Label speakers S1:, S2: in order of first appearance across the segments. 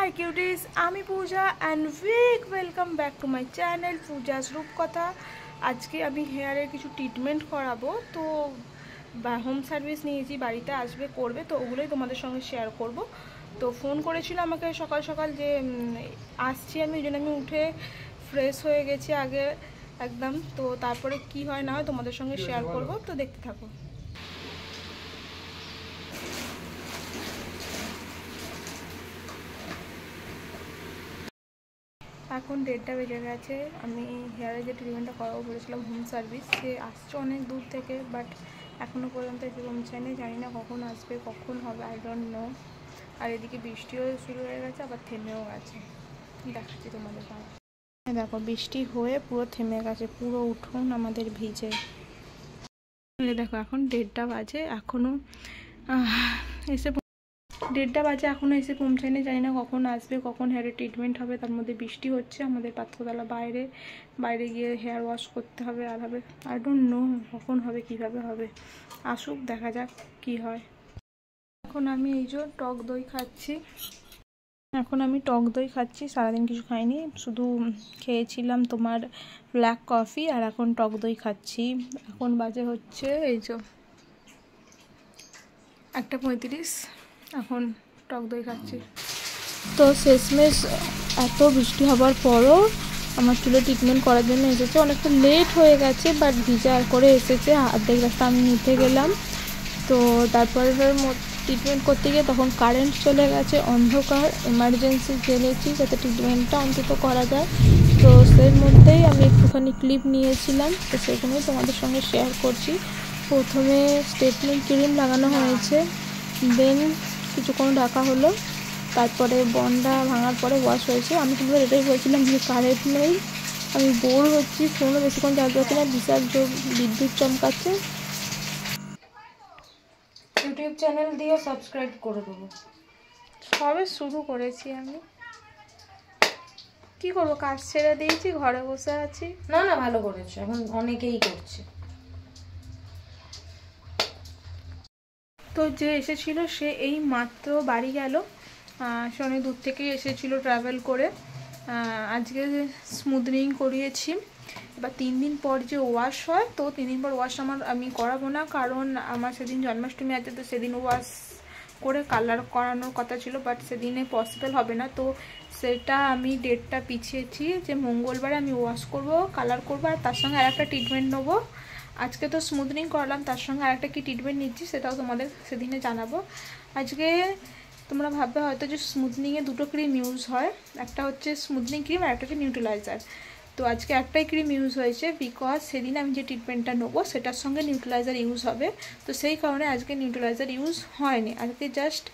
S1: High cuties আমি Puja and welcome back to my channel Puja's Rupkotha. আজকে আমি হেয়ারের কিছু ট্রিটমেন্ট করাবো, তো হোম সার্ভিস নিয়েছি, বাড়িতে আসবে করবে, তো ওগুলোই তোমাদের সঙ্গে শেয়ার করব। তো ফোন করেছিল আমাকে সকাল সকাল যে আসছি আমি, ওই জন্য আমি উঠে ফ্রেশ হয়ে গেছি আগে একদম। তো তারপরে কি হয় না হয় তোমাদের সঙ্গে শেয়ার করব, তো দেখতে থাকো। এখন 1:30 বেজে গেছে। আমি হেয়ারের যে ট্রিটমেন্টটা করাবো বলেছিলাম হোম সার্ভিস, সে আসছে অনেক দূর থেকে, বাট এখনও পর্যন্ত এসে পৌঁছায়নি। জানি না কখন আসবে, কখন হবে, আই ডোন্ট নো। আর এদিকে বৃষ্টিও শুরু হয়ে গেছে, আবার থেমেও গেছে। দেখাচ্ছি তোমাদের কাছে। দেখো বৃষ্টি হয়ে পুরো থেমে গেছে, পুরো উঠোন আমাদের ভিজে। দেখো এখন 1:30 বাজে, এখনও এসে 1:30 বাজে, এখনও এসে পৌঁছায়নি। জানি না কখন আসবে, কখন হেয়ারের ট্রিটমেন্ট হবে। তার মধ্যে বৃষ্টি হচ্ছে, আমাদের পাত্রতলা বাইরে গিয়ে হেয়ার ওয়াশ করতে হবে আর হবে, আই ডোন্ট নো কখন হবে, কিভাবে হবে। আসুক, দেখা যাক কি হয়। এখন আমি এই যে টক দই খাচ্ছি। সারাদিন কিছু খাইনি, শুধু খেয়েছিলাম তোমার ব্ল্যাক কফি, আর এখন টক দই খাচ্ছি। এখন বাজে হচ্ছে এই যে 1:35, এখন টক দই খাচ্ছি। তো শেষমেশ এত বৃষ্টি হবার পরও আমার চুলে ট্রিটমেন্ট করার জন্য এসেছে। অনেকটা লেট হয়ে গেছে, বাট ভিজা করে এসেছে। অর্ধেক রাস্তা আমি নিতে গেলাম, তো তারপরে ট্রিটমেন্ট করতে গিয়ে তখন কারেন্ট চলে গেছে, অন্ধকার। এমার্জেন্সি গেলেছি যাতে ট্রিটমেন্টটা অন্তত করা যায়। তো সেই মধ্যেই আমি একটুখানি ক্লিপ নিয়েছিলাম, তো সেগুলোই তোমাদের সঙ্গে শেয়ার করছি। প্রথমে স্ট্রেটনিং ক্রিম লাগানো হয়েছে, দেন কিছুক্ষণ রাখা হলো, তারপরে বন্ডা ভাঙার পরে ওয়াশ হয়েছে। আমি কিন্তু এটাই বলছিলাম যে কারেন্ট নেই, আমি বোর হচ্ছি, ফোনও বেশিক্ষণ চার্জ হচ্ছে না, বিশাল বিদ্যুৎ চমকাচ্ছে। ইউটিউব চ্যানেল দিয়ে সাবস্ক্রাইব করে দেবো। সবে শুরু করেছি আমি, কি করবো, কাজ ছেড়ে দিয়েছি, ঘরে বসে আছি।
S2: না ভালো করেছো, এখন অনেকেই করছে।
S1: তো যে এসেছিল সে এই মাত্র বাড়ি গেল, সে অনেক দূর থেকে এসেছিল ট্রাভেল করে। আজকে স্মুথনিং করিয়েছি। এবার 3 দিন পর যে ওয়াশ হয়, তো 3 দিন পর ওয়াশ আমি করাবো না, কারণ আমার সেদিন জন্মাষ্টমী আছে, তো সেদিন ওয়াশ করে কালার করানোর কথা ছিল, বাট সেদিনে পসিবল হবে না। তো সেটা আমি ডেটটা পিছিয়েছি, যে মঙ্গলবারে আমি ওয়াশ করব, কালার করবো, আর তার সঙ্গে আরেকটা ট্রিটমেন্ট নেবো। আজকে তো স্মুথনিং করলাম, তার সঙ্গে আরেকটা কি ট্রিটমেন্ট নিচ্ছি সেটাও তোমাদের সেদিনে জানাবো। আজকে তোমরা ভাববে হয়তো যে স্মুথনিংয়ে 2টো ক্রিম ইউজ হয়, একটা হচ্ছে স্মুথনিং ক্রিম আর একটা হচ্ছে নিউট্রালাইজার। তো আজকে একটাই ক্রিম ইউজ হয়েছে, বিকজ সেদিন আমি যে ট্রিটমেন্টটা নেবো সেটার সঙ্গে নিউট্রালাইজার ইউজ হবে, তো সেই কারণে আজকে নিউট্রালাইজার ইউজ হয়নি। আজকে জাস্ট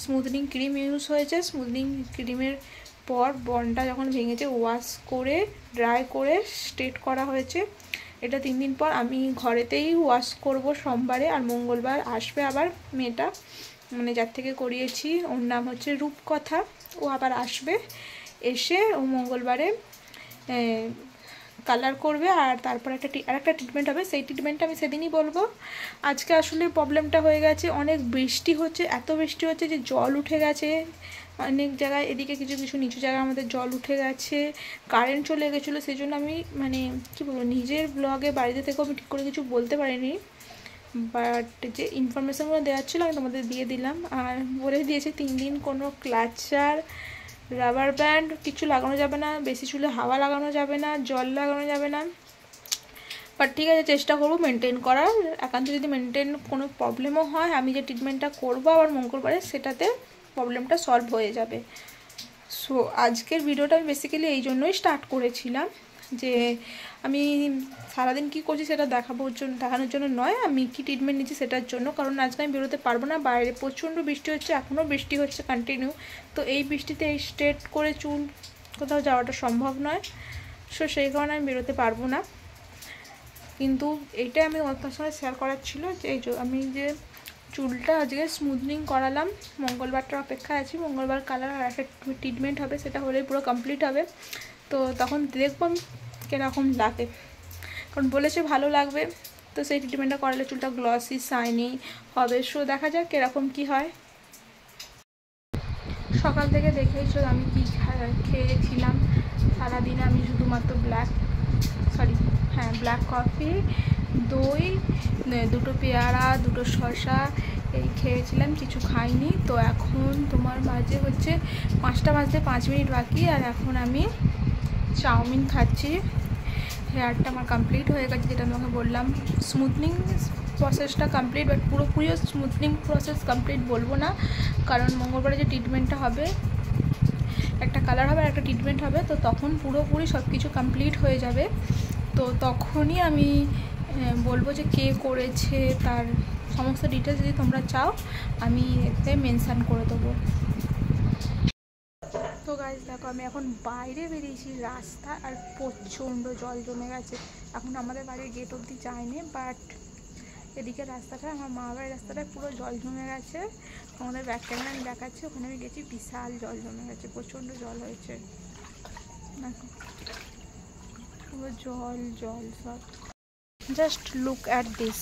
S1: স্মুথনিং ক্রিম ইউজ হয়েছে। স্মুথনিং ক্রিমের পর বন্ডটা যখন ভেঙেছে, ওয়াশ করে ড্রাই করে স্ট্রেট করা হয়েছে। এটা 3 দিন পর আমি ঘরেতেই ওয়াশ করব সোমবারে, আর মঙ্গলবার আসবে আবার মেয়েটা, মানে যার থেকে করিয়েছি, ওর নাম হচ্ছে রূপকথা। ও আবার আসবে, এসে ও মঙ্গলবারে কালার করবে, আর তারপর আরেকটা ট্রিটমেন্ট হবে, সেই ট্রিটমেন্টটা আমি সেদিনই বলবো। আজকে আসলে প্রবলেমটা হয়ে গেছে, অনেক বৃষ্টি হচ্ছে, এত বৃষ্টি হচ্ছে যে জল উঠে গেছে অনেক জায়গায়, এদিকে কিছু নিচু জায়গায় আমাদের জল উঠে গেছে, কারেন্ট চলে গেছিলো। সেই জন্য আমি মানে কী বলবো, নিজের ব্লগে বাড়িতে থেকেও আমি ঠিক করে কিছু বলতে পারিনি, বাট যে ইনফরমেশানগুলো দেওয়ার ছিল আমি তোমাদের দিয়ে দিলাম। আর বলে দিয়েছি 3 দিন কোনো ক্লাচার, রাবার ব্যান্ড কিছু লাগানো যাবে না, বেশি চুলে হাওয়া লাগানো যাবে না, জল লাগানো যাবে না। বাট ঠিক আছে, চেষ্টা করবো মেনটেন করার। একান্ত যদি মেনটেন কোনো প্রবলেমও হয়, আমি যে ট্রিটমেন্টটা করবো আবার মঙ্গলবারে, সেটাতে প্রবলেমটা সলভ হয়ে যাবে। সো আজকের ভিডিওটা আমি বেসিক্যালি এই জন্যই স্টার্ট করেছিলাম, যে আমি সারাদিন কী করছি সেটা দেখানোর জন্য নয়, আমি কি ট্রিটমেন্ট নিচ্ছি সেটার জন্য। কারণ আজকে আমি বেরোতে পারবো না, বাইরে প্রচণ্ড বৃষ্টি হচ্ছে, এখনও বৃষ্টি হচ্ছে কন্টিনিউ। তো এই বৃষ্টিতে এই স্ট্রেট করে চুল কোথাও যাওয়াটা সম্ভব নয়, সো সেই কারণে আমি বেরোতে পারবো না। কিন্তু এইটাই আমি তোমার সঙ্গে শেয়ার করার ছিল, যে আমি যে চুলটা আজকে স্মুথনিং করালাম, মঙ্গলবারটা অপেক্ষায় আছি। মঙ্গলবার কালার আর একটা ট্রিটমেন্ট হবে, সেটা হলেই পুরো কমপ্লিট হবে। তো তখন দেখবো আমি কীরকম লাগে, কারণ বলেছে ভালো লাগবে। তো সেই ট্রিটমেন্টটা করালে চুলটা গ্লসি শাইনি হবে। সো দেখা যাক কীরকম কী হয়। সকাল থেকে দেখেইছো আমি কী খেয়েছিলাম। সারাদিনে আমি শুধুমাত্র ব্ল্যাক কফি, দই, 2টো পেয়ারা, 2টো শসা এই খেয়েছিলাম, কিছু খাইনি। তো এখন তোমার বাজে হচ্ছে 5টা বাজতে 5 মিনিট বাকি, আর এখন আমি চাউমিন খাচ্ছি। হেয়ারটা আমার কমপ্লিট হয়ে গেছে, যেটা তোমাকে বললাম। স্মুথনিং প্রসেসটা কমপ্লিট, বাট পুরোপুরিও স্মুথনিং প্রসেস কমপ্লিট বলবো না, কারণ মঙ্গলবারে যে ট্রিটমেন্টটা হবে, একটা কালার হবে আর একটা ট্রিটমেন্ট হবে, তো তখন পুরোপুরি সব কিছু কমপ্লিট হয়ে যাবে। তো তখনই আমি বলবো যে কে করেছে, তার সমস্ত ডিটেলস যদি তোমরা চাও আমি এতে মেনশান করে দেবো। তো গাইজ দেখো, আমি এখন বাইরে বেরিয়েছি রাস্তা, আর প্রচণ্ড জল জমে গেছে। এখন আমাদের বাড়ির গেট অবধি যায়নি, বাট এদিকে রাস্তাটা, আমার মা বাড়ির রাস্তাটায় পুরো জল জমে গেছে। আমাদের ব্যাক ক্যামেরা আমি দেখাচ্ছি, ওখানে আমি গেছি, বিশাল জল জমে গেছে, প্রচণ্ড জল হয়েছে। দেখো পুরো জল জল সব, জাস্ট লুক অ্যাট দিস,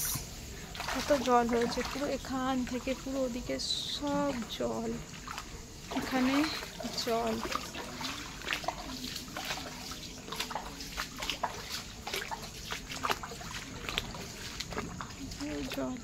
S1: কত জল হয়েছে। পুরো এখান থেকে পুরো ওদিকে সব জল, এখানে জল। জল